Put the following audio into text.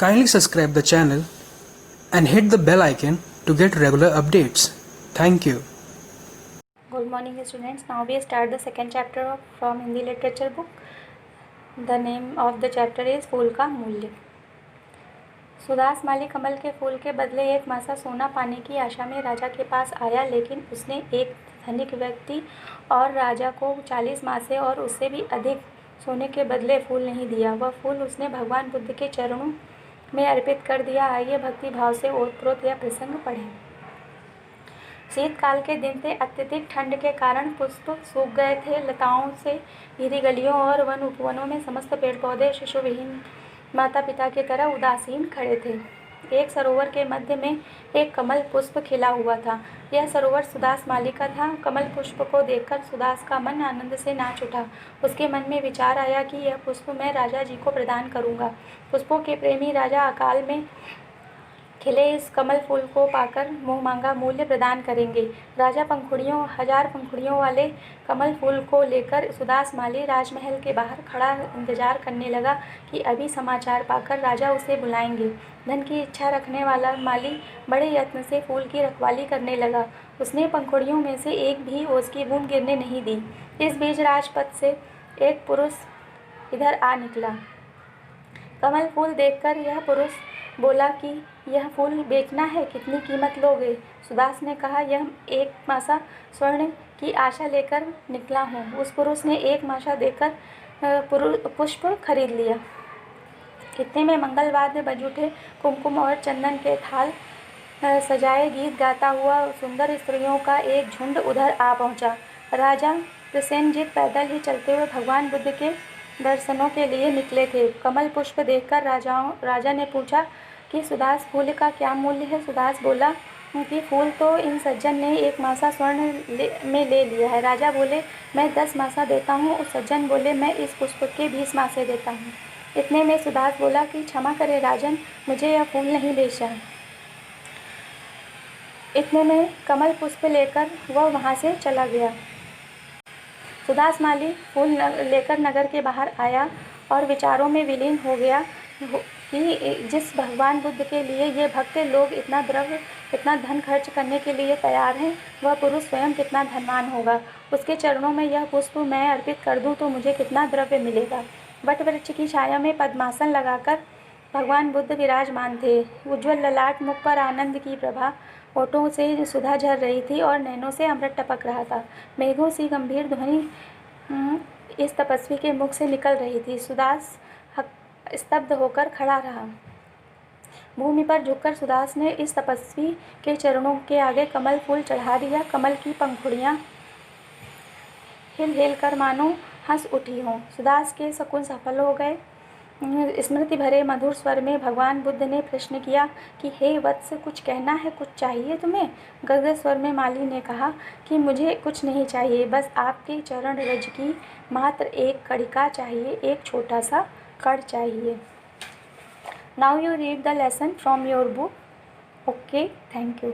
Kindly subscribe the channel and hit the bell icon to get regular updates. Thank you. Good morning students. Now we start the second chapter from Hindi literature book. The name of the chapter is फूल का मूल्य। सुदास माली कमल के फूल के बदले एक मासा सोना पाने की आशा में राजा के पास आया, लेकिन उसने एक धनिक व्यक्ति और राजा को 40 मासे और उससे भी अधिक सोने के बदले फूल नहीं दिया। वह फूल उसने भगवान बुद्ध के चरणों में अर्पित कर दिया। आइए भक्ति भाव से ओतप्रोत यह प्रसंग पढ़ें। शीतकाल के दिन थे। अत्यधिक ठंड के कारण पुष्प सूख गए थे। लताओं से घिरी गलियों और वन उपवनों में समस्त पेड़ पौधे शिशुविहीन माता पिता की तरह उदासीन खड़े थे। एक सरोवर के मध्य में एक कमल पुष्प खिला हुआ था। यह सरोवर सुदास माली का था। कमल पुष्प को देखकर सुदास का मन आनंद से नाच उठा। उसके मन में विचार आया कि यह पुष्प मैं राजा जी को प्रदान करूंगा। पुष्पों के प्रेमी राजा अकाल में खिले इस कमल फूल को पाकर मुँह मांगा मूल्य प्रदान करेंगे। राजा हजार पंखुड़ियों वाले कमल फूल को लेकर सुदास माली राजमहल के बाहर खड़ा इंतजार करने लगा कि अभी समाचार पाकर राजा उसे बुलाएंगे। धन की इच्छा रखने वाला माली बड़े यत्न से फूल की रखवाली करने लगा। उसने पंखुड़ियों में से एक भी ओस की बूंद गिरने नहीं दी। इस बीच राजपथ से एक पुरुष इधर आ निकला। कमल फूल देखकर यह पुरुष बोला कि यह फूल बेचना है, कितनी कीमत लोगे? सुदास ने कहा, यह एक मासा स्वर्ण की आशा लेकर निकला हूँ। उस पुरुष ने एक मासा देकर पुष्प खरीद लिया। इतने में मंगलवाद्य बज उठे। कुमकुम और चंदन के थाल सजाए गीत गाता हुआ सुंदर स्त्रियों का एक झुंड उधर आ पहुँचा। राजा प्रसेनजीत पैदल ही चलते हुए भगवान बुद्ध के दर्शनों के लिए निकले थे। कमल पुष्प देखकर राजा ने पूछा कि सुदास, फूल का क्या मूल्य है? सुदास बोला कि फूल तो इन सज्जन ने एक मासा स्वर्ण में ले लिया है। राजा बोले, मैं 10 मासा देता हूँ। उस सज्जन बोले, मैं इस पुष्प के 20 मासे देता हूँ। इतने में सुदास बोला कि क्षमा करे राजन, मुझे यह फूल नहीं बेचा। इतने में कमल पुष्प लेकर वह वहाँ से चला गया। सुदास माली फूल लेकर नगर के बाहर आया और विचारों में विलीन हो गया कि जिस भगवान बुद्ध के लिए ये भक्त लोग इतना धन खर्च करने के लिए तैयार हैं, वह पुरुष स्वयं कितना धनवान होगा। उसके चरणों में यह पुष्प मैं अर्पित कर दूं तो मुझे कितना द्रव्य मिलेगा। वट वृक्ष की छाया में पद्मासन लगाकर भगवान बुद्ध विराजमान थे। उज्ज्वल ललाट मुख पर आनंद की प्रभा, होठों से सुधा झर रही थी और नैनों से अमृत टपक रहा था। मेघों सी गंभीर ध्वनि इस तपस्वी के मुख से निकल रही थी। सुदास स्तब्ध होकर खड़ा रहा। भूमि पर झुककर सुदास ने इस तपस्वी के चरणों के आगे कमल फूल चढ़ा दिया। कमल की पंखुड़ियाँ हिल हिल कर मानो हंस उठी हों। सुदास के शकुन सफल हो गए। स्मृति भरे मधुर स्वर में भगवान बुद्ध ने प्रश्न किया कि हे वत्स, कुछ कहना है, कुछ चाहिए तुम्हें? गदगद स्वर में माली ने कहा कि मुझे कुछ नहीं चाहिए, बस आपके चरण रज की मात्र एक कणिका चाहिए, एक छोटा सा कण चाहिए। Now you read the lesson from your book. Okay, thank you.